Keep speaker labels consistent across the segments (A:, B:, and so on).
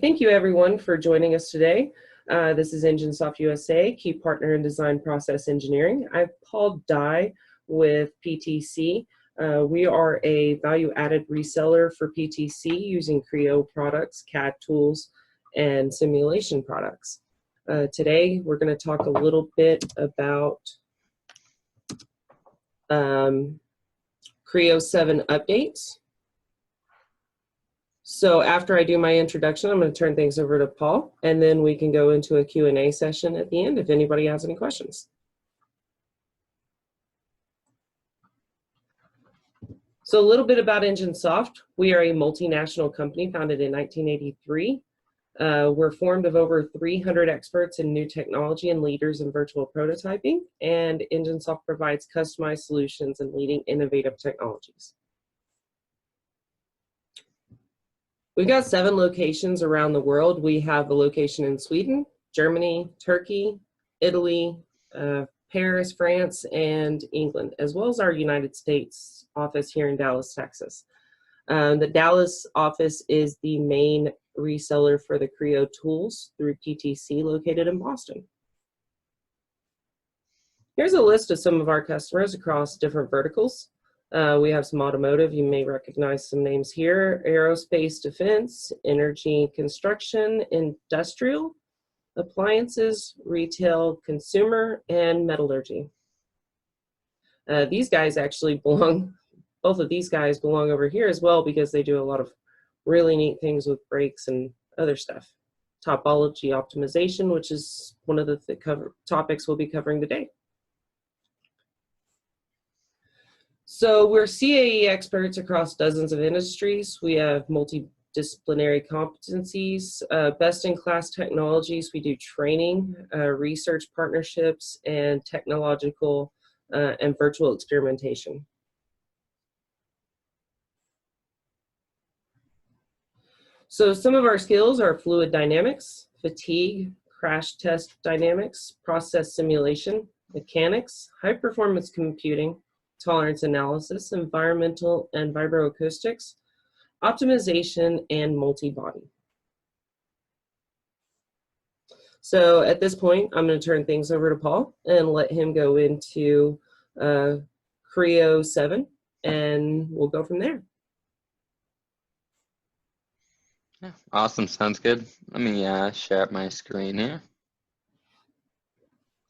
A: Thank you everyone for joining us today. This is EngineSoft USA, key partner in design process engineering. I'm Paul Dye with PTC. We are a value-added reseller for PTC using Creo products, CAD tools, and simulation products. Today we're going to talk a little bit about Creo 7 updates. So after I do my introduction, I'm going to turn things over to Paul, and then we can go into a Q&A session at the end if anybody has any questions. So a little bit about EngineSoft. We are a multinational company founded in 1983. We're formed of over 300 experts in new technology and leaders in virtual prototyping, and EngineSoft provides customized solutions and leading innovative technologies. We've got 7 locations around the world. We have a location in Sweden, Germany, Turkey, Italy, Paris, France, and England, as well as our United States office here in Dallas, Texas. The Dallas office is the main reseller for the Creo tools through PTC located in Boston. Here's a list of some of our customers across different verticals. We have some automotive, you may recognize some names here, aerospace, defense, energy, construction, industrial, appliances, retail, consumer, and metallurgy. These guys actually belong, both of these guys belong over here as well because they do a lot of really neat things with brakes and other stuff. Topology optimization, which is one of the topics we'll be covering today. So we're CAE experts across dozens of industries. We have multidisciplinary competencies, best-in-class technologies. We do training, research partnerships, and technological and virtual experimentation. So some of our skills are fluid dynamics, fatigue, crash test dynamics, process simulation, mechanics, high-performance computing, tolerance analysis, environmental and vibroacoustics, optimization, and multi-body. So at this point, I'm going to turn things over to Paul and let him go into Creo 7, and we'll go from there.
B: Yeah, awesome. Sounds good. Let me share up my screen here.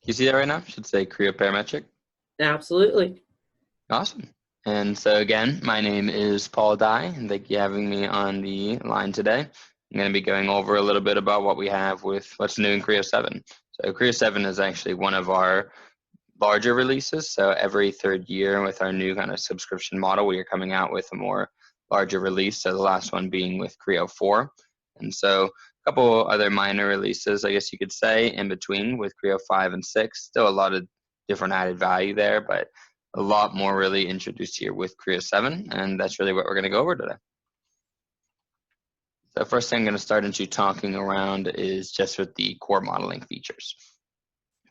B: Can you see that right now? Should say Creo Parametric.
A: Absolutely.
B: Awesome. And so again, my name is Paul Dye, and thank you for having me on the line today. I'm going to be going over a little bit about what we have with what's new in Creo 7. So Creo 7 is actually one of our larger releases. So every third year with our new kind of subscription model, we are coming out with a more larger release. So the last one being with Creo 4. And so a couple other minor releases, I guess you could say, in between with Creo 5 and 6. Still a lot of different added value there, but a lot more really introduced here with Creo 7, and that's really what we're going to go over today. So first thing I'm going to start into talking around is just with the core modeling features.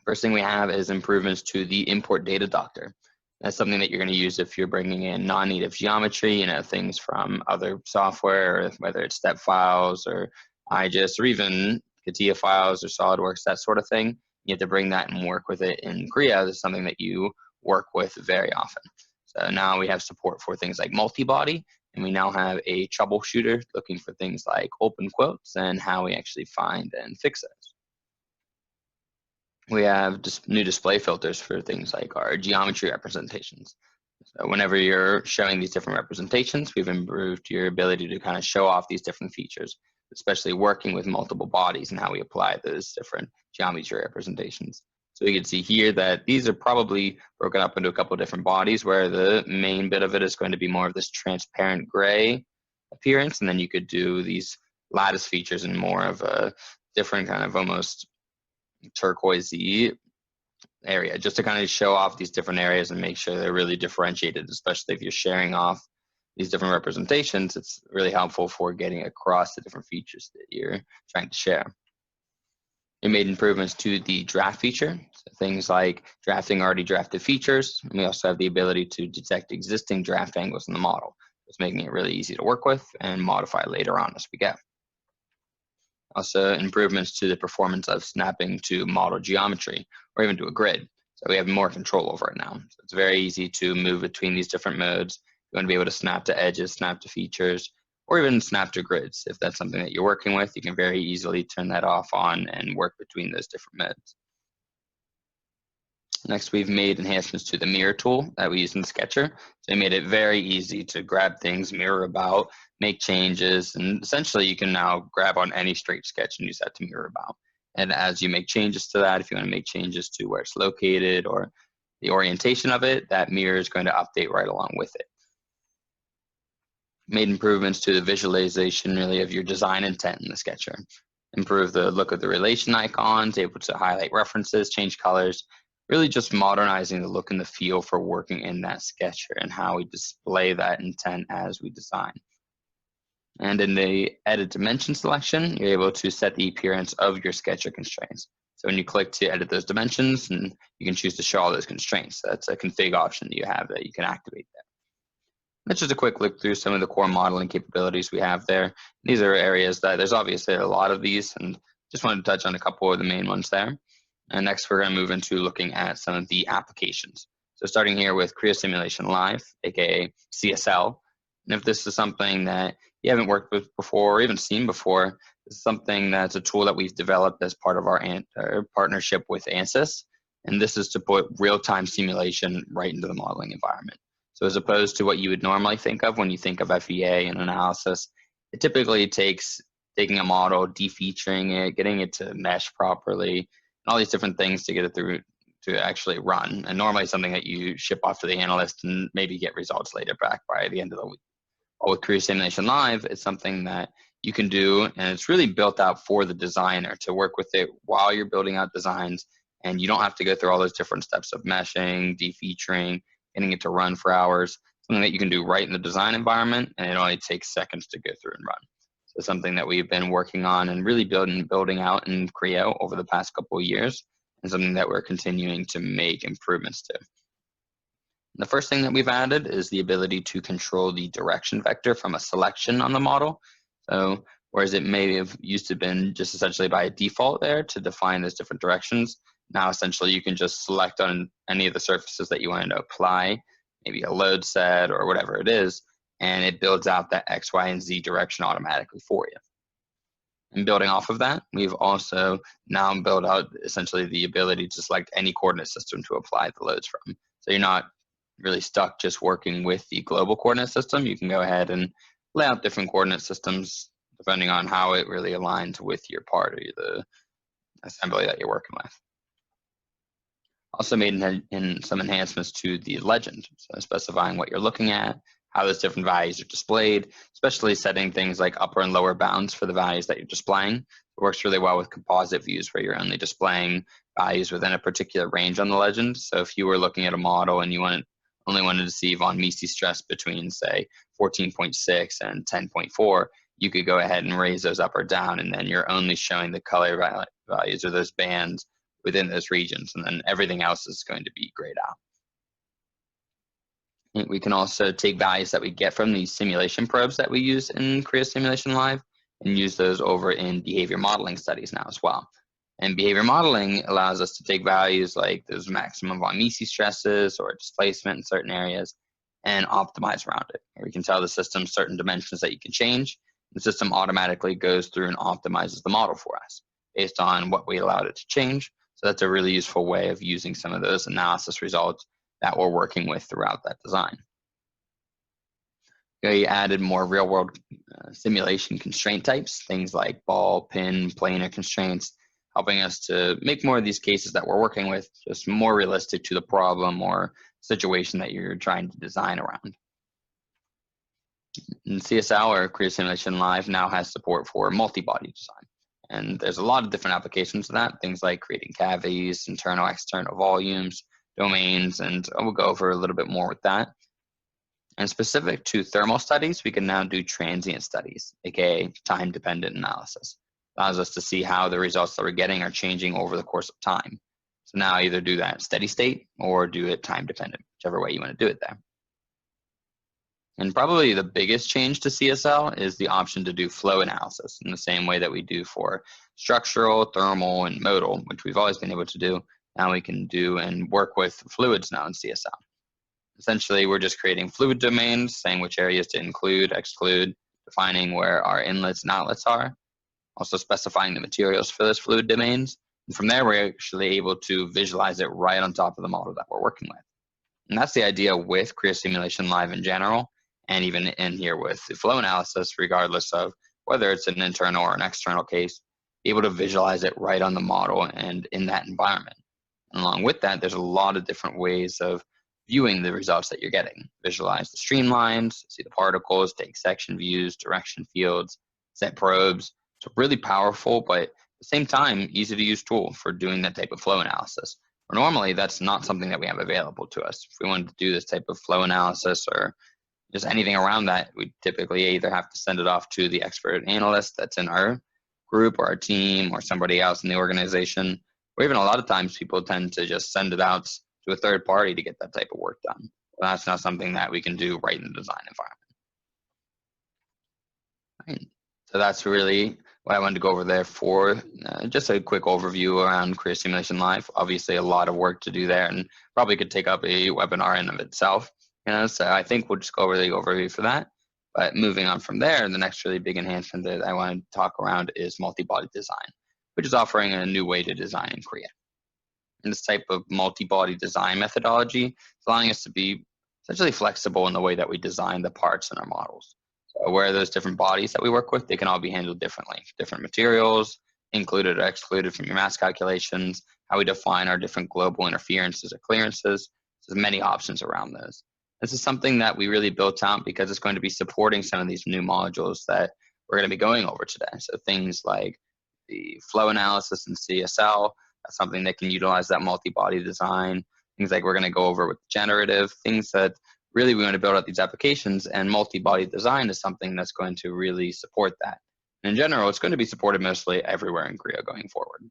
B: First thing we have is improvements to the import data doctor. That's something that you're going to use if you're bringing in non-native geometry, things from other software, or whether it's step files or IGES or even CATIA files or SolidWorks, that sort of thing. You have to bring that and work with it in Creo. This is something that you work with very often. So now we have support for things like MultiBody, and we now have a troubleshooter looking for things like open quotes and how we actually find and fix those. We have new display filters for things like our geometry representations. So whenever you're showing these different representations, we've improved your ability to kind of show off these different features, especially working with multiple bodies and how we apply those different geometry representations. So we can see here that these are probably broken up into a couple of different bodies, where the main bit of it is going to be more of this transparent gray appearance, and then you could do these lattice features in more of a different kind of almost turquoisey area, just to kind of show off these different areas and make sure they're really differentiated, especially if you're sharing off these different representations. It's really helpful for getting across the different features that you're trying to share. We made improvements to the draft feature, so things like drafting already drafted features. And we also have the ability to detect existing draft angles in the model. It's making it really easy to work with and modify later on as we go. Also, improvements to the performance of snapping to model geometry or even to a grid. So we have more control over it now. So it's very easy to move between these different modes. You want to be able to snap to edges, snap to features, or even snap to grids. If that's something that you're working with, you can very easily turn that off on and work between those different modes. Next, we've made enhancements to the mirror tool that we use in Sketcher. So we made it very easy to grab things, mirror about, make changes, and essentially you can now grab on any straight sketch and use that to mirror about. And as you make changes to that, if you want to make changes to where it's located or the orientation of it, that mirror is going to update right along with it. Made improvements to the visualization really of your design intent in the Sketcher. Improve the look of the relation icons, able to highlight references, change colors, really just modernizing the look and the feel for working in that Sketcher and how we display that intent as we design. And in the edit dimension selection, you're able to set the appearance of your Sketcher constraints. So when you click to edit those dimensions, and you can choose to show all those constraints. So that's a config option that you have that you can activate there. That's just a quick look through some of the core modeling capabilities we have there. These are areas that there's obviously a lot of these, and just wanted to touch on a couple of the main ones there. And next, we're going to move into looking at some of the applications. So starting here with Creo Simulation Live, aka CSL. And if this is something that you haven't worked with before or even seen before, this is something that's a tool that we've developed as part of our partnership with ANSYS. And this is to put real-time simulation right into the modeling environment. So as opposed to what you would normally think of when you think of FEA and analysis, it typically takes taking a model, defeaturing it, getting it to mesh properly, all these different things to get it through to actually run, and normally something that you ship off to the analyst and maybe get results later back by the end of the week. Well, with Creo Simulation Live, it's something that you can do, and it's really built out for the designer to work with it while you're building out designs, and you don't have to go through all those different steps of meshing, defeaturing, getting it to run for hours, something that you can do right in the design environment, and it only takes seconds to go through and run. So something that we've been working on and really building out in Creo over the past couple of years, and something that we're continuing to make improvements to. The first thing that we've added is the ability to control the direction vector from a selection on the model. So whereas it may have used to been just essentially by default there to define those different directions, now essentially you can just select on any of the surfaces that you want to apply, maybe a load set or whatever it is, and it builds out that X, Y, and Z direction automatically for you. And building off of that, we've also now built out essentially the ability to select any coordinate system to apply the loads from. So you're not really stuck just working with the global coordinate system. You can go ahead and lay out different coordinate systems depending on how it really aligns with your part or the assembly that you're working with. Also made in some enhancements to the legend, so specifying what you're looking at, how those different values are displayed, especially setting things like upper and lower bounds for the values that you're displaying. It works really well with composite views where you're only displaying values within a particular range on the legend. So if you were looking at a model and you only wanted to see von Mises stress between, say, 14.6 and 10.4, you could go ahead and raise those up or down, and then you're only showing the color values or those bands within those regions, and then everything else is going to be grayed out. We can also take values that we get from these simulation probes that we use in Creo Simulation Live and use those over in behavior modeling studies now as well. And behavior modeling allows us to take values like those maximum von Mises stresses or displacement in certain areas and optimize around it. We can tell the system certain dimensions that you can change. The system automatically goes through and optimizes the model for us based on what we allowed it to change. So that's a really useful way of using some of those analysis results that we're working with throughout that design. We added more real-world simulation constraint types, things like ball, pin, planar constraints, helping us to make more of these cases that we're working with just more realistic to the problem or situation that you're trying to design around. And CSL, or Creo Simulation Live, now has support for multi-body design. And there's a lot of different applications of that, things like creating cavities, internal, external volumes, domains, and we'll go over a little bit more with that. And specific to thermal studies, we can now do transient studies, aka time-dependent analysis. Allows us to see how the results that we're getting are changing over the course of time. So now either do that steady state or do it time-dependent, whichever way you want to do it there. And probably the biggest change to CSL is the option to do flow analysis in the same way that we do for structural, thermal, and modal, which we've always been able to do. Now we can do and work with fluids now in CSL. Essentially, we're just creating fluid domains, saying which areas to include, exclude, defining where our inlets and outlets are, also specifying the materials for those fluid domains. And from there, we're actually able to visualize it right on top of the model that we're working with. And that's the idea with Creo Simulation Live in general, and even in here with the flow analysis, regardless of whether it's an internal or an external case, be able to visualize it right on the model and in that environment. And along with that, there's a lot of different ways of viewing the results that you're getting. Visualize the streamlines, see the particles, take section views, direction fields, set probes. So really powerful, but at the same time, easy to use tool for doing that type of flow analysis. Or normally, that's not something that we have available to us. If we wanted to do this type of flow analysis or just anything around that, we typically either have to send it off to the expert analyst that's in our group or our team or somebody else in the organization. Or even a lot of times people tend to just send it out to a third party to get that type of work done. Well, that's not something that we can do right in the design environment. Right. So that's really what I wanted to go over there for just a quick overview around Creo Simulation Live. Obviously a lot of work to do there and probably could take up a webinar in of itself. So I think we'll just go over the overview for that. But moving on from there, the next really big enhancement that I want to talk around is multi-body design, which is offering a new way to design in Creo. And this type of multi-body design methodology is allowing us to be essentially flexible in the way that we design the parts in our models. So where those different bodies that we work with, they can all be handled differently. Different materials, included or excluded from your mass calculations, how we define our different global interferences or clearances. There's many options around those. This is something that we really built out because it's going to be supporting some of these new modules that we're going to be going over today. So things like the flow analysis in CSL, that's something that can utilize that multi-body design. Things like we're going to go over with generative, things that really we want to build out these applications, and multi-body design is something that's going to really support that. And in general, it's going to be supported mostly everywhere in Creo going forward.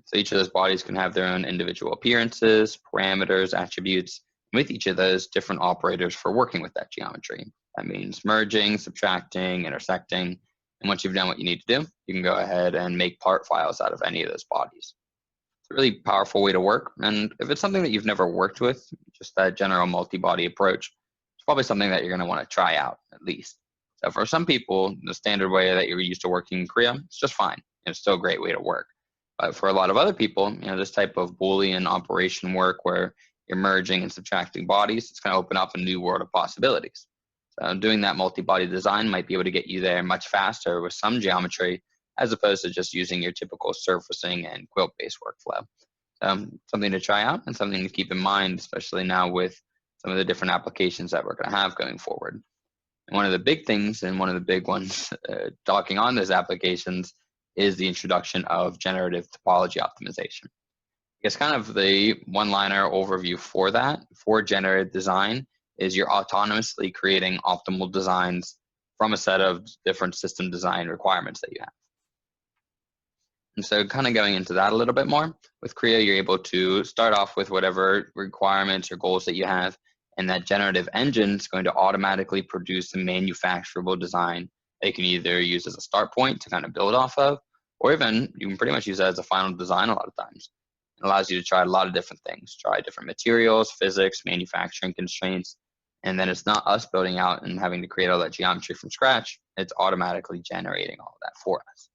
B: So each of those bodies can have their own individual appearances, parameters, attributes, with each of those different operators for working with that geometry. That means merging, subtracting, intersecting. And once you've done what you need to do, you can go ahead and make part files out of any of those bodies. It's a really powerful way to work. And if it's something that you've never worked with, just that general multi-body approach, it's probably something that you're going to want to try out at least. So for some people, the standard way that you're used to working in Creo, it's just fine. It's still a great way to work. But for a lot of other people, this type of Boolean operation work where you're merging and subtracting bodies, it's going to open up a new world of possibilities. So doing that multi-body design might be able to get you there much faster with some geometry, as opposed to just using your typical surfacing and quilt-based workflow. Something to try out and something to keep in mind, especially now with some of the different applications that we're going to have going forward. And one of the big things, and one of the big ones talking on those applications, is the introduction of generative topology optimization. I guess kind of the one-liner overview for that, for generative design, is you're autonomously creating optimal designs from a set of different system design requirements that you have. And so kind of going into that a little bit more, with Creo, you're able to start off with whatever requirements or goals that you have, and that generative engine is going to automatically produce a manufacturable design that you can either use as a start point to kind of build off of, or even you can pretty much use that as a final design a lot of times. It allows you to try a lot of different things, try different materials, physics, manufacturing constraints, and then it's not us building out and having to create all that geometry from scratch. It's automatically generating all of that for us.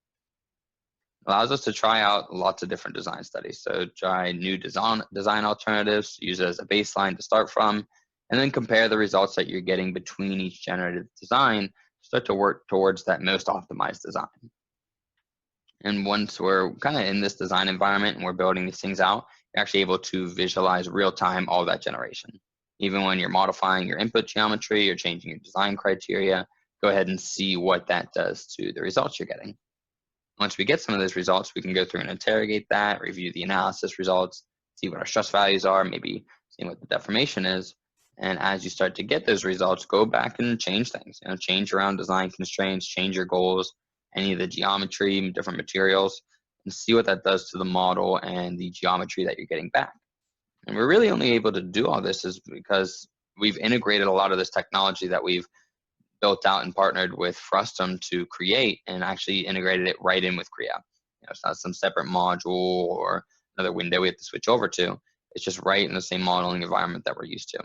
B: It allows us to try out lots of different design studies. So try new design alternatives, use it as a baseline to start from, and then compare the results that you're getting between each generative design, start to work towards that most optimized design. And once we're kind of in this design environment and we're building these things out, you're actually able to visualize real time all that generation. Even when you're modifying your input geometry or changing your design criteria, go ahead and see what that does to the results you're getting. Once we get some of those results, we can go through and interrogate that, review the analysis results, see what our stress values are, maybe see what the deformation is. And as you start to get those results, go back and change things. Change around design constraints, change your goals, any of the geometry, different materials, and see what that does to the model and the geometry that you're getting back. And we're really only able to do all this is because we've integrated a lot of this technology that we've built out and partnered with Frustum to create, and actually integrated it right in with Creo. It's not some separate module or another window we have to switch over to. It's just right in the same modeling environment that we're used to.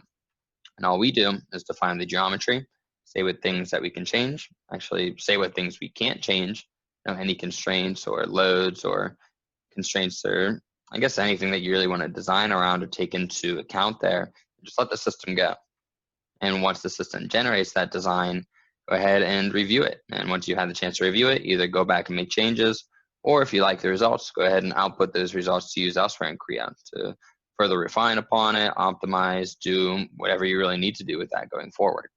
B: And all we do is define the geometry, say what things that we can change, actually say what things we can't change, any constraints or loads or constraints, or I guess anything that you really want to design around or take into account there. Just let the system go. And once the system generates that design, go ahead and review it. And once you have the chance to review it, either go back and make changes, or if you like the results, go ahead and output those results to use elsewhere in Creo to further refine upon it, optimize, do whatever you really need to do with that going forward.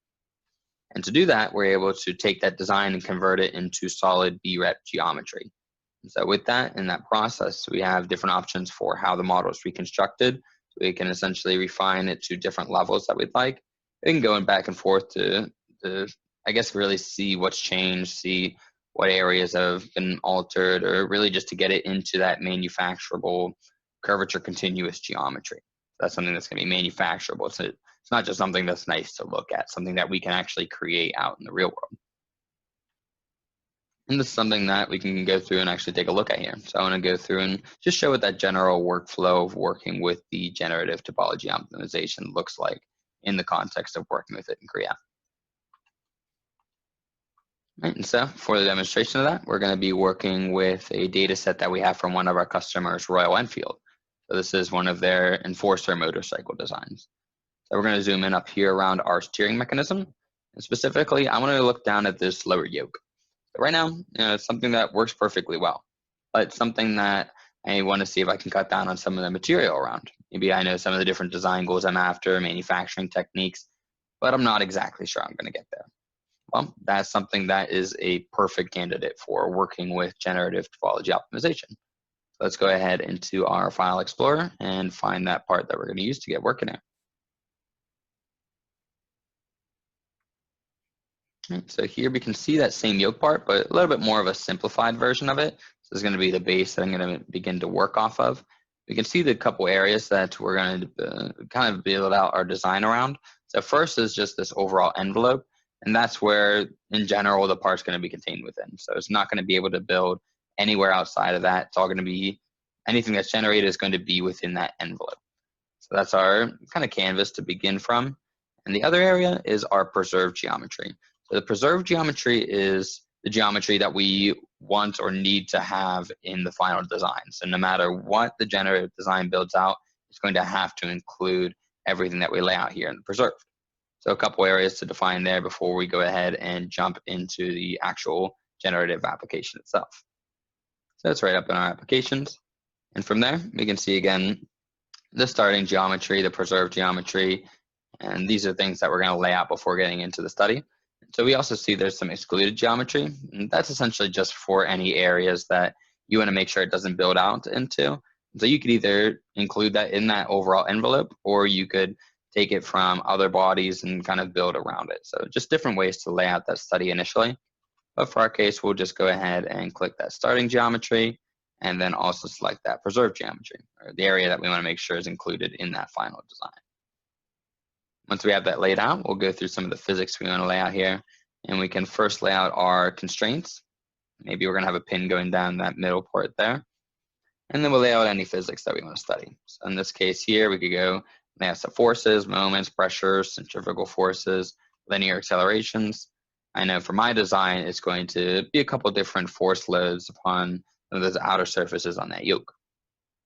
B: And to do that, we're able to take that design and convert it into solid BREP geometry. And so with that, in that process, we have different options for how the model is reconstructed. So we can essentially refine it to different levels that we'd like. We can go back and forth to I guess, really see what's changed, see what areas have been altered, or really just to get it into that manufacturable curvature continuous geometry. That's something that's going to be manufacturable. So it's not just something that's nice to look at, something that we can actually create out in the real world. And this is something that we can go through and actually take a look at here. So I want to go through and just show what that general workflow of working with the generative topology optimization looks like in the context of working with it in Creo. Right, and so for the demonstration of that, we're going to be working with a data set that we have from one of our customers, Royal Enfield. So this is one of their Enforcer motorcycle designs. So we're going to zoom in up here around our steering mechanism. And specifically, I want to look down at this lower yoke. So right now, it's something that works perfectly well, but it's something that I want to see if I can cut down on some of the material around. Maybe I know some of the different design goals I'm after, manufacturing techniques, but I'm not exactly sure I'm going to get there. Well, that's something that is a perfect candidate for working with generative topology optimization. So let's go ahead into our File Explorer and find that part that we're going to use to get working here. Right, so here we can see that same yoke part, but a little bit more of a simplified version of it. So this is going to be the base that I'm going to begin to work off of. We can see the couple areas that we're going to kind of build out our design around. So first is just this overall envelope, and that's where, in general, the part's going to be contained within. So it's not going to be able to build anywhere outside of that. It's all going to be, anything that's generated is going to be within that envelope. So that's our kind of canvas to begin from. And the other area is our preserved geometry. So the preserved geometry is the geometry that we want or need to have in the final design. So no matter what the generative design builds out, it's going to have to include everything that we lay out here in the preserved. So a couple areas to define there before we go ahead and jump into the actual generative application itself. So it's right up in our applications. And from there, we can see again, the starting geometry, the preserved geometry, and these are things that we're going to lay out before getting into the study. So we also see there's some excluded geometry, and that's essentially just for any areas that you want to make sure it doesn't build out into. So you could either include that in that overall envelope, or you could take it from other bodies and kind of build around it. So just different ways to lay out that study initially. But for our case, we'll just go ahead and click that starting geometry, and then also select that preserved geometry, or the area that we want to make sure is included in that final design. Once we have that laid out, we'll go through some of the physics we want to lay out here, and we can first lay out our constraints. Maybe we're going to have a pin going down that middle port there, and then we'll lay out any physics that we want to study. So in this case here, we could go lay out some forces, moments, pressures, centrifugal forces, linear accelerations. I know for my design, it's going to be a couple different force loads upon those outer surfaces on that yoke.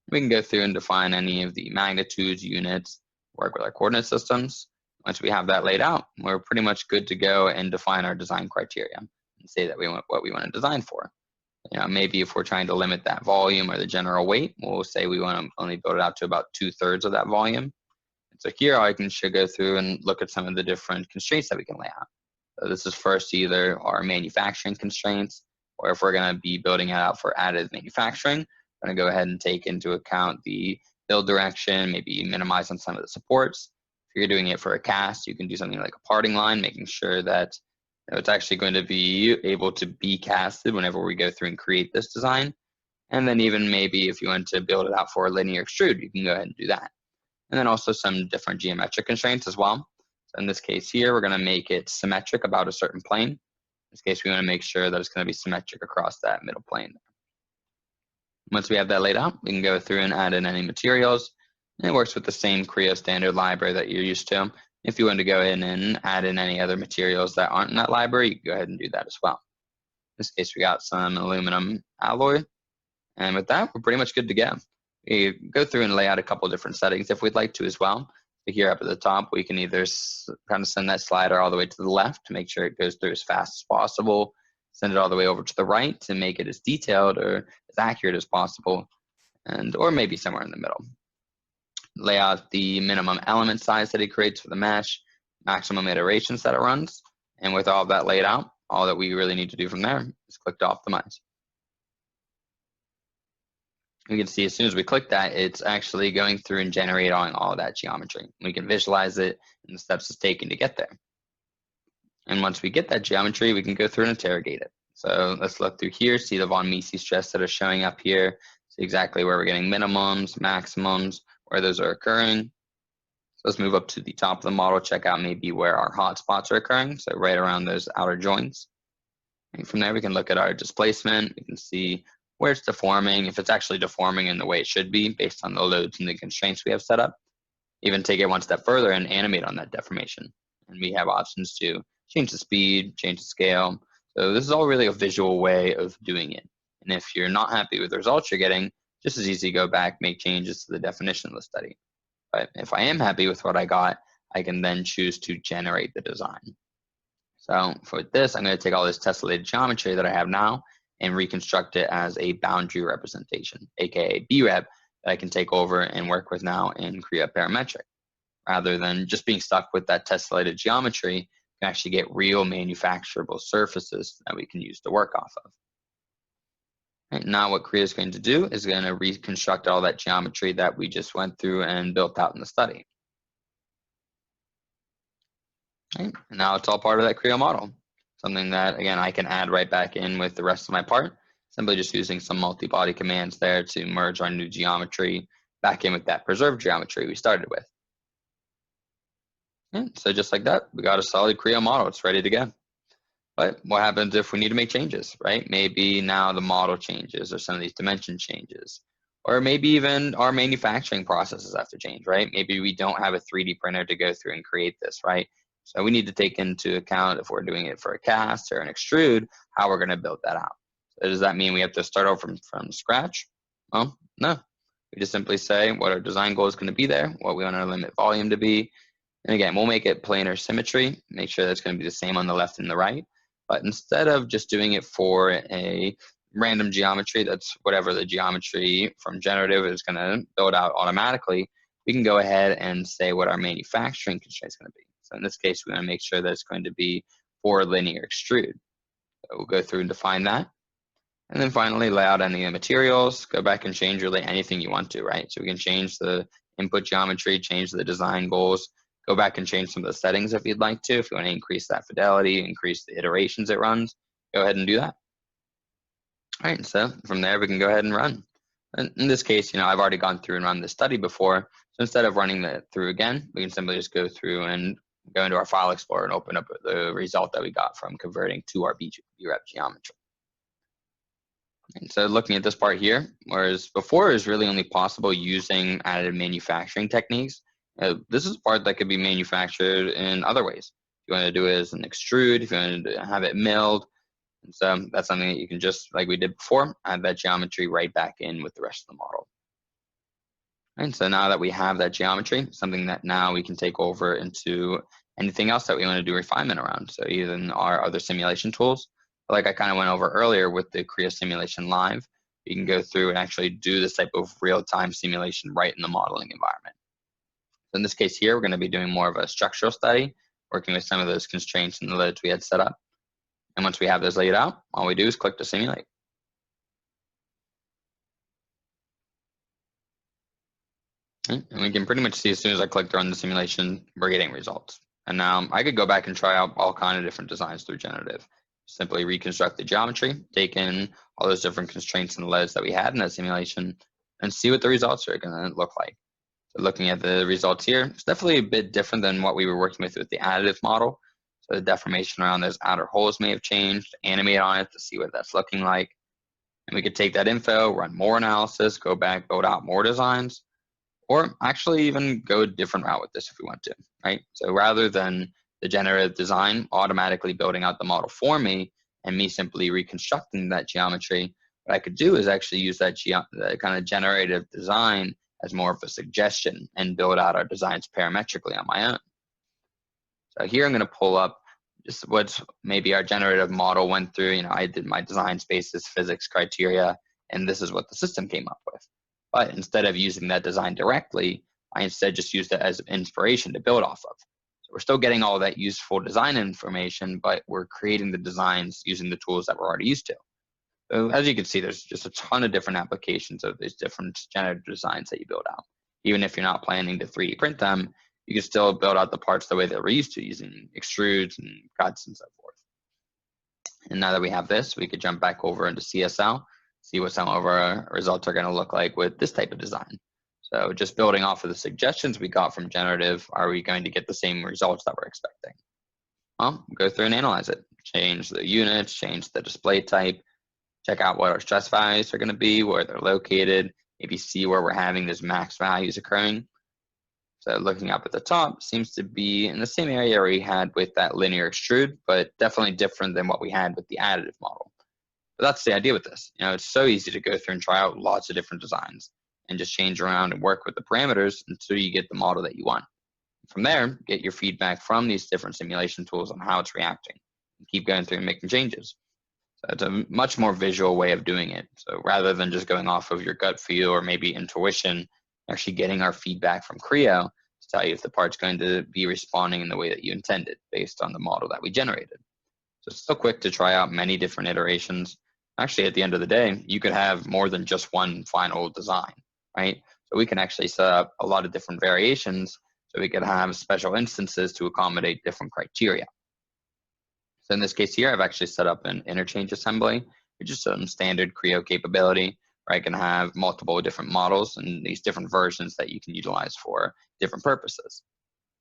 B: We can go through and define any of the magnitudes, units, work with our coordinate systems. Once we have that laid out, we're pretty much good to go and define our design criteria and say that we want what we want to design for. Maybe if we're trying to limit that volume or the general weight, we'll say we want to only build it out to about 2/3 of that volume. And so here I should go through and look at some of the different constraints that we can lay out. So this is first either our manufacturing constraints, or if we're going to be building it out for additive manufacturing, we're going to go ahead and take into account the build direction, maybe minimize on some of the supports. If you're doing it for a cast, you can do something like a parting line, making sure that it's actually going to be able to be casted whenever we go through and create this design. And then even maybe if you want to build it out for a linear extrude, you can go ahead and do that. And then also some different geometric constraints as well. So in this case here, we're going to make it symmetric about a certain plane. In this case, we want to make sure that it's going to be symmetric across that middle plane. Once we have that laid out, we can go through and add in any materials. And it works with the same Creo standard library that you're used to. If you want to go in and add in any other materials that aren't in that library, you can go ahead and do that as well. In this case, we got some aluminum alloy. And with that, we're pretty much good to go. We go through and lay out a couple of different settings if we'd like to as well. But here up at the top, we can either kind of send that slider all the way to the left to make sure it goes through as fast as possible, send it all the way over to the right to make it as detailed or as accurate as possible, or maybe somewhere in the middle. Lay out the minimum element size that it creates for the mesh, maximum iterations that it runs, and with all of that laid out, all that we really need to do from there is click to optimize. We can see as soon as we click that, it's actually going through and generating all of that geometry. We can visualize it and the steps it's taking to get there. And once we get that geometry, we can go through and interrogate it. So let's look through here, see the von Mises stress that are showing up here, see exactly where we're getting minimums, maximums, where those are occurring. So let's move up to the top of the model, check out maybe where our hotspots are occurring, so right around those outer joints. And from there, we can look at our displacement. We can see where it's deforming, if it's actually deforming in the way it should be based on the loads and the constraints we have set up. Even take it one step further and animate on that deformation. And we have options to change the speed, change the scale. So this is all really a visual way of doing it. And if you're not happy with the results you're getting, just as easy to go back, make changes to the definition of the study. But if I am happy with what I got, I can then choose to generate the design. So for this, I'm going to take all this tessellated geometry that I have now and reconstruct it as a boundary representation, aka BREP, that I can take over and work with now in Creo Parametric. Rather than just being stuck with that tessellated geometry, you can actually get real manufacturable surfaces that we can use to work off of. Right, now what Creo is going to do is going to reconstruct all that geometry that we just went through and built out in the study. Right, and now it's all part of that Creo model. Something that, again, I can add right back in with the rest of my part, simply just using some multi-body commands there to merge our new geometry back in with that preserved geometry we started with. And so just like that, we got a solid Creo model. It's ready to go. But what happens if we need to make changes, right? Maybe now the model changes or some of these dimension changes. Or maybe even our manufacturing processes have to change, right? Maybe we don't have a 3D printer to go through and create this, right? So we need to take into account if we're doing it for a cast or an extrude, how we're going to build that out. So does that mean we have to start over from scratch? Well, no. We just simply say what our design goal is going to be there, what we want our limit volume to be. And again, we'll make it planar symmetry, make sure that's going to be the same on the left and the right. But instead of just doing it for a random geometry, that's whatever the geometry from generative is going to build out automatically, we can go ahead and say what our manufacturing constraint is going to be. So in this case, we want to make sure that it's going to be for linear extrude. So we'll go through and define that. And then finally, lay out any of the materials, go back and change really anything you want to, right? So we can change the input geometry, change the design goals, go back and change some of the settings if you'd like to. If you want to increase that fidelity, increase the iterations it runs, go ahead and do that. All right, so from there, we can go ahead and run. And in this case, I've already gone through and run this study before. So instead of running that through again, we can simply just go through and go into our file explorer and open up the result that we got from converting to our BREP geometry. And so looking at this part here, whereas before it was really only possible using additive manufacturing techniques, this is a part that could be manufactured in other ways. If you want to do it as an extrude, if you want to have it milled, and so that's something that you can just, like we did before, add that geometry right back in with the rest of the model. And so now that we have that geometry, something that now we can take over into anything else that we want to do refinement around. So even our other simulation tools, like I kind of went over earlier with the Creo Simulation Live, you can go through and actually do this type of real-time simulation right in the modeling environment. So in this case here, we're going to be doing more of a structural study, working with some of those constraints and the loads we had set up. And once we have those laid out, all we do is click to simulate. And we can pretty much see as soon as I click to run the simulation, we're getting results. And now I could go back and try out all kinds of different designs through generative. Simply reconstruct the geometry, take in all those different constraints and loads that we had in that simulation, and see what the results are going to look like. So looking at the results here, it's definitely a bit different than what we were working with the additive model. So the deformation around those outer holes may have changed, animate on it to see what that's looking like. And we could take that info, run more analysis, go back, build out more designs, or actually even go a different route with this if we want to, right? So rather than the generative design automatically building out the model for me and me simply reconstructing that geometry, what I could do is actually use that kind of generative design as more of a suggestion and build out our designs parametrically on my own. So here I'm going to pull up just what maybe our generative model went through. You know, I did my design spaces, physics criteria, and this is what the system came up with. But instead of using that design directly, I instead just used it as inspiration to build off of. So we're still getting all that useful design information, but we're creating the designs using the tools that we're already used to. So as you can see, there's just a ton of different applications of these different generative designs that you build out. Even if you're not planning to 3D print them, you can still build out the parts the way that we're used to, using extrudes and cuts and so forth. And now that we have this, we could jump back over into CSL, see what some of our results are going to look like with this type of design. So just building off of the suggestions we got from generative, are we going to get the same results that we're expecting? Well, go through and analyze it. Change the units, change the display type, check out what our stress values are going to be, where they're located, maybe see where we're having those max values occurring. So looking up at the top seems to be in the same area we had with that linear extrude, but definitely different than what we had with the additive model. But that's the idea with this. You know, it's so easy to go through and try out lots of different designs and just change around and work with the parameters until you get the model that you want. From there, get your feedback from these different simulation tools on how it's reacting and keep going through and making changes. So it's a much more visual way of doing it. So rather than just going off of your gut feel or maybe intuition, actually getting our feedback from Creo to tell you if the part's going to be responding in the way that you intended based on the model that we generated. So it's still quick to try out many different iterations. Actually, at the end of the day, you could have more than just one final design, right? So we can actually set up a lot of different variations so we could have special instances to accommodate different criteria. So in this case here, I've actually set up an interchange assembly, which is some standard Creo capability where I can have multiple different models and these different versions that you can utilize for different purposes.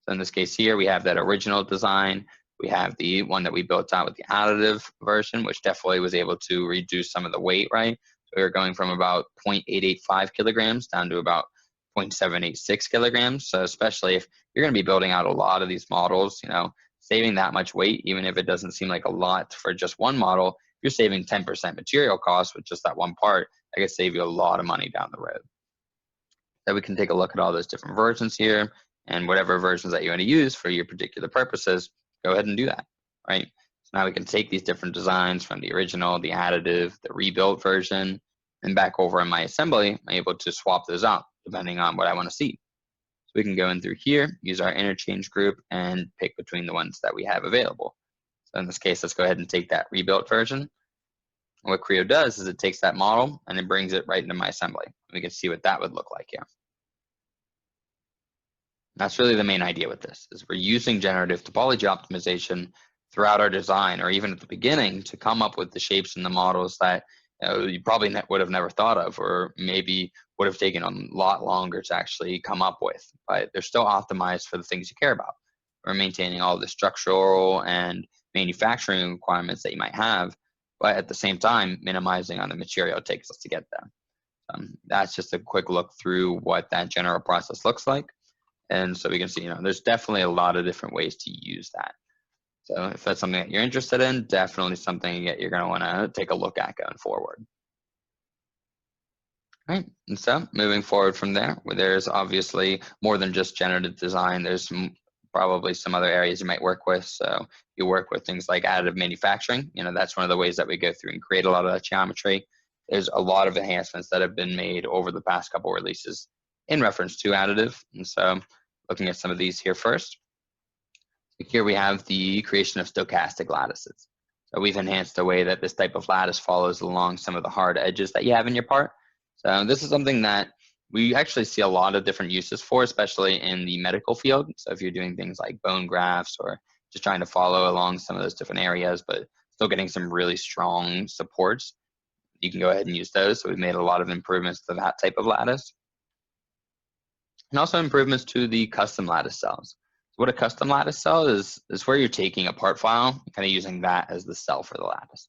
B: So in this case here, we have that original design. We have the one that we built out with the additive version, which definitely was able to reduce some of the weight, right? So we were going from about 0.885 kilograms down to about 0.786 kilograms. So especially if you're going to be building out a lot of these models, you know, saving that much weight, even if it doesn't seem like a lot for just one model, if you're saving 10% material cost with just that one part, that could save you a lot of money down the road. So we can take a look at all those different versions here, and whatever versions that you want to use for your particular purposes, go ahead and do that, right? So now we can take these different designs from the original, the additive, the rebuilt version, and back over in my assembly, I'm able to swap those out depending on what I want to see. So we can go in through here, use our interchange group, and pick between the ones that we have available. So in this case, let's go ahead and take that rebuilt version. What Creo does is it takes that model and it brings it right into my assembly. We can see what that would look like here. That's really the main idea with this, is we're using generative topology optimization throughout our design, or even at the beginning, to come up with the shapes and the models that you probably would have never thought of, or maybe would have taken a lot longer to actually come up with. But they're still optimized for the things you care about. We're maintaining all the structural and manufacturing requirements that you might have, but at the same time, minimizing on the material it takes us to get there. That's just a quick look through what that general process looks like. And so we can see, you know, there's definitely a lot of different ways to use that. So if that's something that you're interested in, definitely something that you're going to want to take a look at going forward. All right, and so moving forward from there, where there's obviously more than just generative design, there's probably some other areas you might work with. So you work with things like additive manufacturing. You know, that's one of the ways that we go through and create a lot of that geometry. There's a lot of enhancements that have been made over the past couple releases in reference to additive. And so looking at some of these here first. Here we have the creation of stochastic lattices. So we've enhanced the way that this type of lattice follows along some of the hard edges that you have in your part. So this is something that we actually see a lot of different uses for, especially in the medical field. So if you're doing things like bone grafts or just trying to follow along some of those different areas, but still getting some really strong supports, you can go ahead and use those. So we've made a lot of improvements to that type of lattice. And also improvements to the custom lattice cells. So what a custom lattice cell is where you're taking a part file and kind of using that as the cell for the lattice.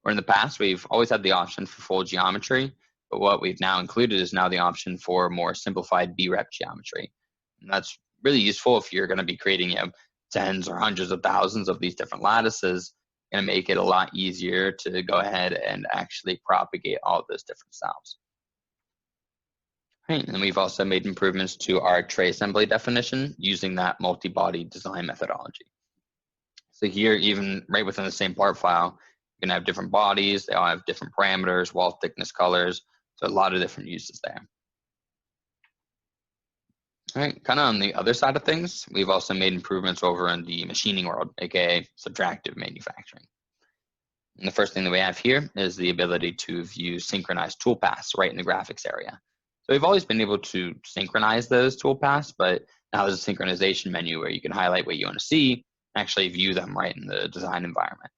B: Or in the past, we've always had the option for full geometry, but what we've now included is now the option for more simplified B-rep geometry. And that's really useful if you're going to be creating tens or hundreds of thousands of these different lattices. Going to make it a lot easier to go ahead and actually propagate all of those different cells. Right, and we've also made improvements to our tray assembly definition using that multi-body design methodology. So here, even right within the same part file, you can have different bodies, they all have different parameters, wall thickness, colors, so a lot of different uses there. All right, kind of on the other side of things, we've also made improvements over in the machining world, aka subtractive manufacturing. And the first thing that we have here is the ability to view synchronized toolpaths right in the graphics area. So we've always been able to synchronize those toolpaths, but now there's a synchronization menu where you can highlight what you want to see, and actually view them right in the design environment.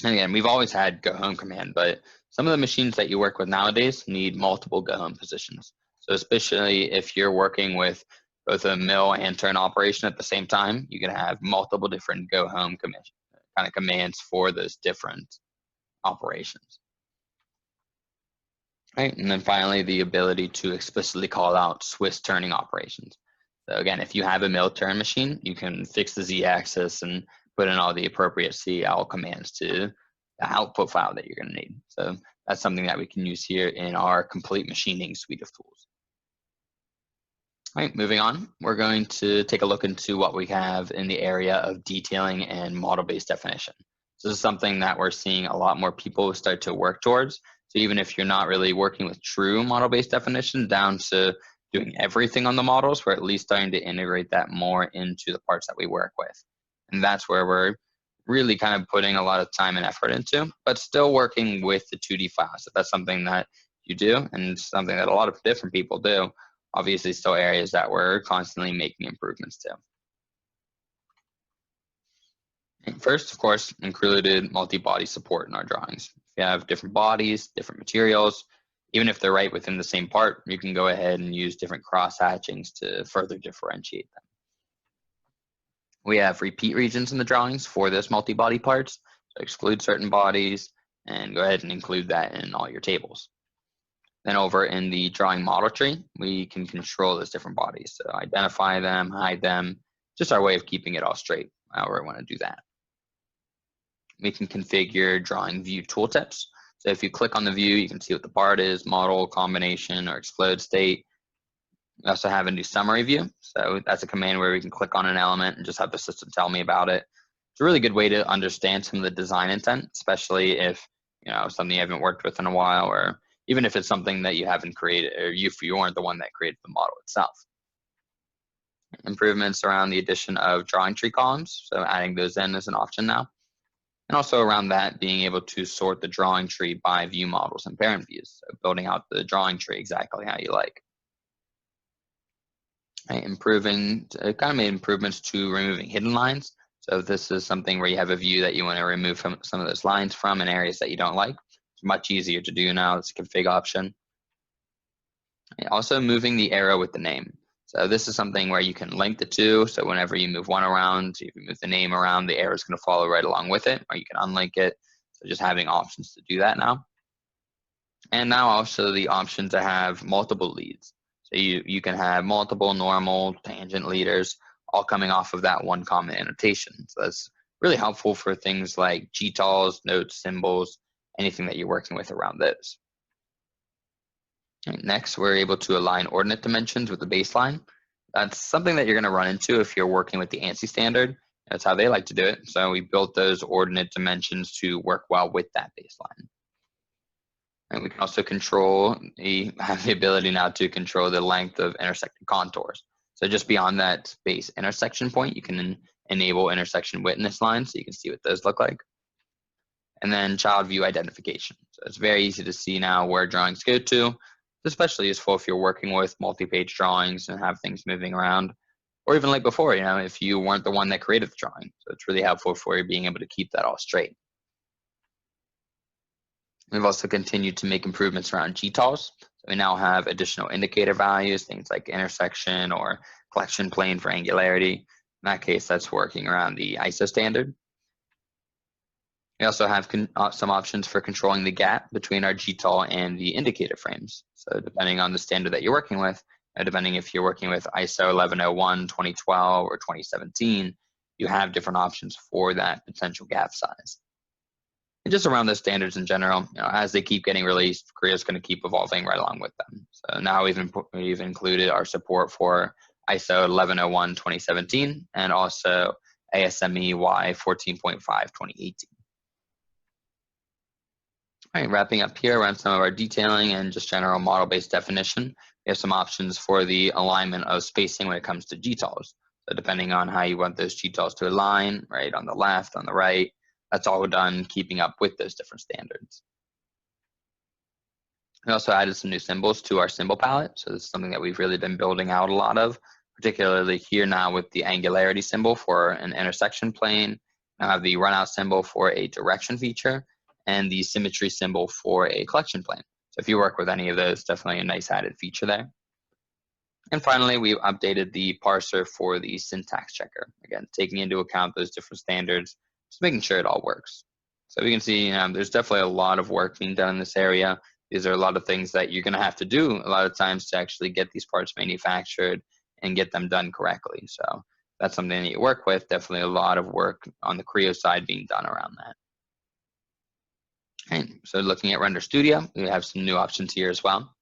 B: And again, we've always had go home command, but some of the machines that you work with nowadays need multiple go home positions. So especially if you're working with both a mill and turn operation at the same time, you can have multiple different go home kind of commands for those different operations. Right, and then finally, the ability to explicitly call out Swiss turning operations. So again, if you have a mill turn machine, you can fix the z-axis and put in all the appropriate CL commands to the output file that you're going to need. So that's something that we can use here in our complete machining suite of tools. All right, moving on, we're going to take a look into what we have in the area of detailing and model-based definition. So this is something that we're seeing a lot more people start to work towards. So even if you're not really working with true model-based definition down to doing everything on the models, we're at least starting to integrate that more into the parts that we work with. And that's where we're really kind of putting a lot of time and effort into, but still working with the 2D files. If that's something that you do and something that a lot of different people do, obviously still areas that we're constantly making improvements to. First, of course, included multi-body support in our drawings. If you have different bodies, different materials, even if they're right within the same part, you can go ahead and use different cross-hatchings to further differentiate them. We have repeat regions in the drawings for those multi-body parts, so exclude certain bodies and go ahead and include that in all your tables. Then over in the drawing model tree, we can control those different bodies. So identify them, hide them, just our way of keeping it all straight, however we want to do that. We can configure drawing view tooltips. So if you click on the view, you can see what the part is, model, combination, or explode state. We also have a new summary view. So that's a command where we can click on an element and just have the system tell me about it. It's a really good way to understand some of the design intent, especially if something you haven't worked with in a while, or even if it's something that you haven't created, or you aren't the one that created the model itself. Improvements around the addition of drawing tree columns, so adding those in as an option now. And also around that, being able to sort the drawing tree by view models and parent views, so building out the drawing tree exactly how you like. Right, kind of made improvements to removing hidden lines. So if this is something where you have a view that you want to remove some of those lines from in areas that you don't like, it's much easier to do now. It's a config option. And also moving the arrow with the name. So this is something where you can link the two. So whenever you move one around, if you move the name around, the arrow is going to follow right along with it, or you can unlink it. So just having options to do that now. And now also the option to have multiple leads. So you can have multiple normal tangent leaders all coming off of that one common annotation. So that's really helpful for things like GTALs, notes, symbols, anything that you're working with around those. Next, we're able to align ordinate dimensions with the baseline. That's something that you're going to run into if you're working with the ANSI standard. That's how they like to do it. So we built those ordinate dimensions to work well with that baseline. And we can also have the ability now to control the length of intersecting contours. So just beyond that base intersection point, you can enable intersection witness lines so you can see what those look like. And then child view identification. So it's very easy to see now where drawings go to. Especially useful if you're working with multi-page drawings and have things moving around, or even like before, if you weren't the one that created the drawing. So it's really helpful for you being able to keep that all straight. We've also continued to make improvements around GTALs. So We now have additional indicator values, things like intersection or collection plane for angularity. In that case, that's working around the ISO standard. We also have some options for controlling the gap between our GTOL and the indicator frames. So depending on the standard that you're working with, depending if you're working with ISO 1101, 2012, or 2017, you have different options for that potential gap size. And just around the standards in general, as they keep getting released, Creo is going to keep evolving right along with them. So now we've included our support for ISO 1101, 2017, and also ASME Y 14.5, 2018. All right, wrapping up here around some of our detailing and just general model-based definition, we have some options for the alignment of spacing when it comes to GTOLs. So depending on how you want those GTOLs to align, right, on the left, on the right, that's all done keeping up with those different standards. We also added some new symbols to our symbol palette. So this is something that we've really been building out a lot of, particularly here now with the angularity symbol for an intersection plane. Now have the runout symbol for a direction feature and the symmetry symbol for a collection plane. So if you work with any of those, definitely a nice added feature there. And finally, we updated the parser for the syntax checker. Again, taking into account those different standards, just making sure it all works. So we can see there's definitely a lot of work being done in this area. These are a lot of things that you're going to have to do a lot of times to actually get these parts manufactured and get them done correctly. So that's something that you work with. Definitely a lot of work on the Creo side being done around that. Okay, so looking at Render Studio, we have some new options here as well.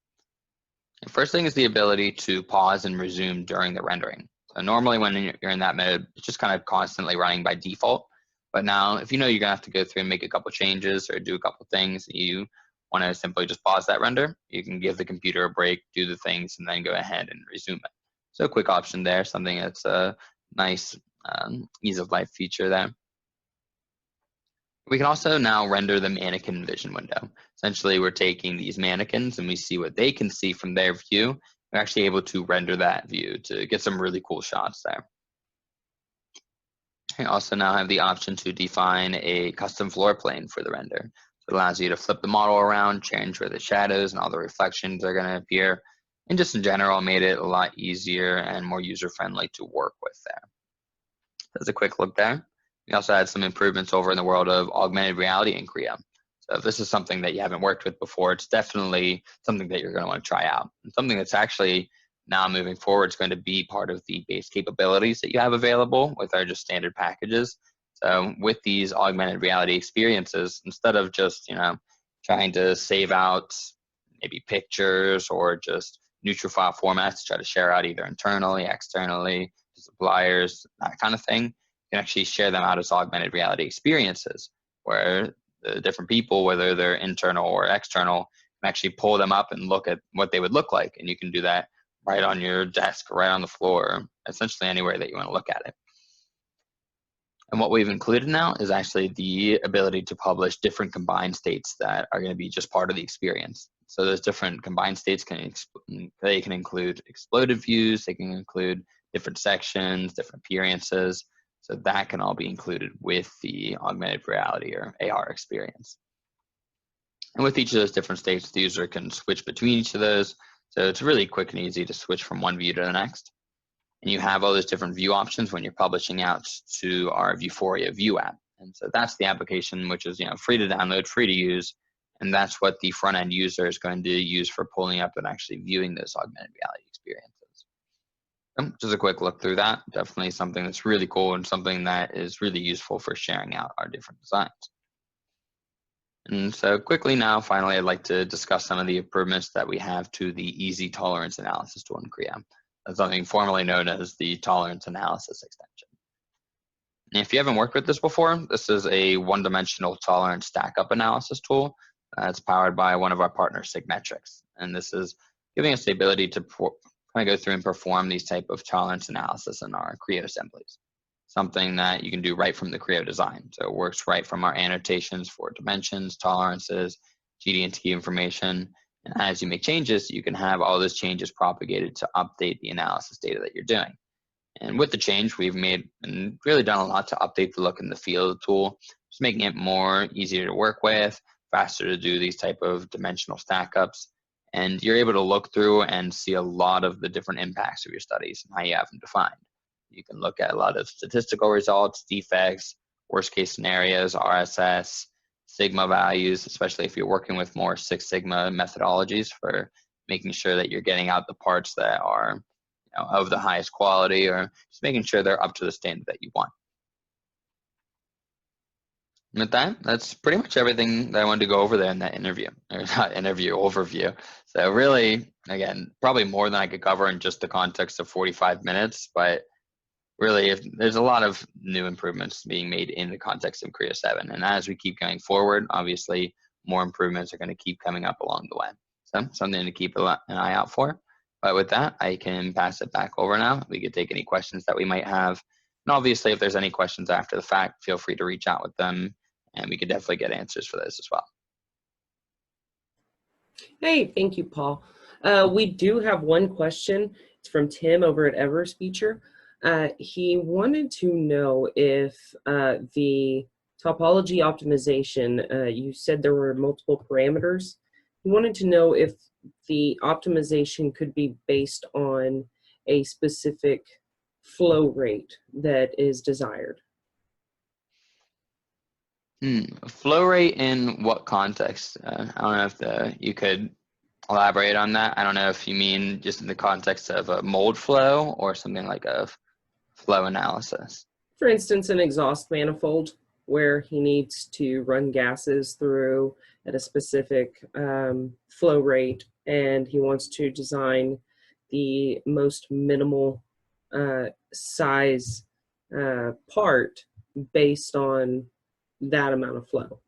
B: The first thing is the ability to pause and resume during the rendering. So normally when you're in that mode, it's just kind of constantly running by default. But now, if you know you're gonna have to go through and make a couple changes or do a couple things, you want to simply just pause that render, you can give the computer a break, do the things, and then go ahead and resume it. So a quick option there, something that's a nice ease of life feature there. We can also now render the mannequin vision window. Essentially, we're taking these mannequins and we see what they can see from their view. We're actually able to render that view to get some really cool shots there. We also now have the option to define a custom floor plane for the render. So it allows you to flip the model around, change where the shadows and all the reflections are going to appear, and just in general made it a lot easier and more user-friendly to work with there. That's a quick look there. We also had some improvements over in the world of augmented reality in Creo. So if this is something that you haven't worked with before, it's definitely something that you're going to want to try out. And something that's actually now moving forward is going to be part of the base capabilities that you have available with our just standard packages. So with these augmented reality experiences, instead of just trying to save out maybe pictures or just neutral file formats to try to share out either internally, externally, to suppliers, that kind of thing, you can actually share them out as augmented reality experiences where the different people, whether they're internal or external, can actually pull them up and look at what they would look like. And you can do that right on your desk, right on the floor, essentially anywhere that you want to look at it. And what we've included now is actually the ability to publish different combined states that are going to be just part of the experience. So those different combined states can include exploded views, they can include different sections, different appearances. So that can all be included with the augmented reality or AR experience. And with each of those different states, the user can switch between each of those. So it's really quick and easy to switch from one view to the next. And you have all those different view options when you're publishing out to our Vuforia View app. And so that's the application which is free to download, free to use. And that's what the front end user is going to use for pulling up and actually viewing those augmented reality experiences. Just a quick look through that. Definitely something that's really cool and something that is really useful for sharing out our different designs. And so quickly now, finally, I'd like to discuss some of the improvements that we have to the easy tolerance analysis tool in Creo. That's something formerly known as the tolerance analysis extension. And if you haven't worked with this before, this is a one-dimensional tolerance stack-up analysis tool that's powered by one of our partners, Sigmetrics. And this is giving us the ability to kind of go through and perform these type of tolerance analysis in our Creo assemblies. Something that you can do right from the Creo design. So it works right from our annotations for dimensions, tolerances, GD&T information. And as you make changes, you can have all those changes propagated to update the analysis data that you're doing. And with the change, we've made and really done a lot to update the look and the feel of the tool, just making it more easier to work with, faster to do these type of dimensional stack ups, And you're able to look through and see a lot of the different impacts of your studies and how you have them defined. You can look at a lot of statistical results, defects, worst case scenarios, RSS, sigma values, especially if you're working with more Six Sigma methodologies for making sure that you're getting out the parts that are of the highest quality, or just making sure they're up to the standard that you want. And with that, that's pretty much everything that I wanted to go over there in that interview, or not interview, overview. So really, again, probably more than I could cover in just the context of 45 minutes, but really, if there's a lot of new improvements being made in the context of Creo 7. And as we keep going forward, obviously, more improvements are going to keep coming up along the way. So something to keep an eye out for. But with that, I can pass it back over now. We could take any questions that we might have. And obviously, if there's any questions after the fact, feel free to reach out with them, and we could definitely get answers for those as well.
A: Hey, thank you, Paul. We do have one question. It's from Tim over at Evers Feature. He wanted to know if the topology optimization, you said there were multiple parameters. He wanted to know if the optimization could be based on a specific flow rate that is desired.
B: Flow rate in what context? I don't know if you could elaborate on that. I don't know if you mean just in the context of a mold flow or something like a flow analysis.
A: For instance, an exhaust manifold where he needs to run gases through at a specific flow rate, and he wants to design the most minimal size part based on that amount of flow.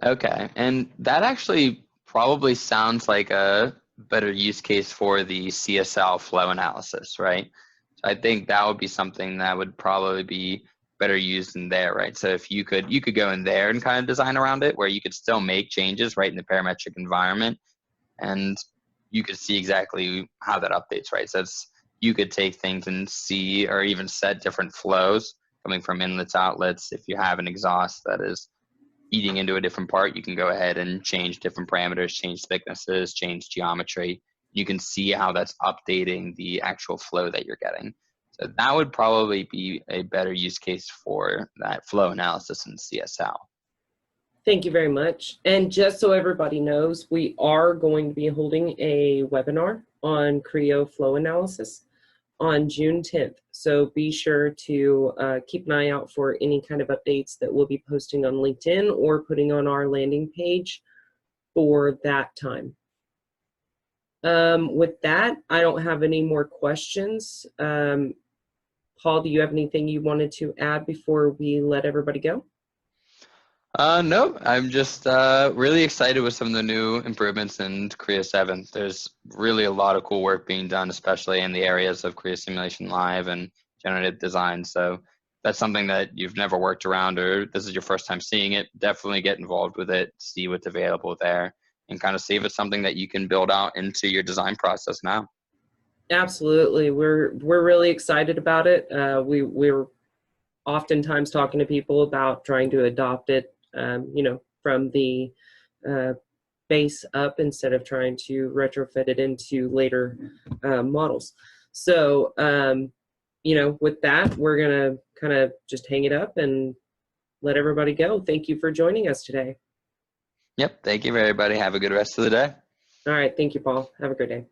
B: Okay, and that actually probably sounds like a better use case for the CSL flow analysis, right? So I think that would be something that would probably be better used in there, right? So if you could go in there and kind of design around it, where you could still make changes right in the parametric environment, and you could see exactly how that updates, right? So you could take things and see, or even set different flows coming from inlets, outlets. If you have an exhaust that is eating into a different part, you can go ahead and change different parameters, change thicknesses, change geometry. You can see how that's updating the actual flow that you're getting. So that would probably be a better use case for that flow analysis in CSL.
A: Thank you very much. And just so everybody knows, we are going to be holding a webinar on Creo Flow Analysis on June 10th. So be sure to keep an eye out for any kind of updates that we'll be posting on LinkedIn or putting on our landing page for that time. With that, I don't have any more questions. Paul, do you have anything you wanted to add before we let everybody go?
B: No, I'm just really excited with some of the new improvements in Creo 7. There's really a lot of cool work being done, especially in the areas of Creo Simulation Live and generative design. So that's something that you've never worked around, or this is your first time seeing it, definitely get involved with it, see what's available there, and kind of see if it's something that you can build out into your design process now.
A: Absolutely. We're really excited about it. We're oftentimes talking to people about trying to adopt it, from the base up instead of trying to retrofit it into later models. So, with that, we're going to kind of just hang it up and let everybody go. Thank you for joining us today.
B: Yep. Thank you, everybody. Have a good rest of the day.
A: All right. Thank you, Paul. Have a good day.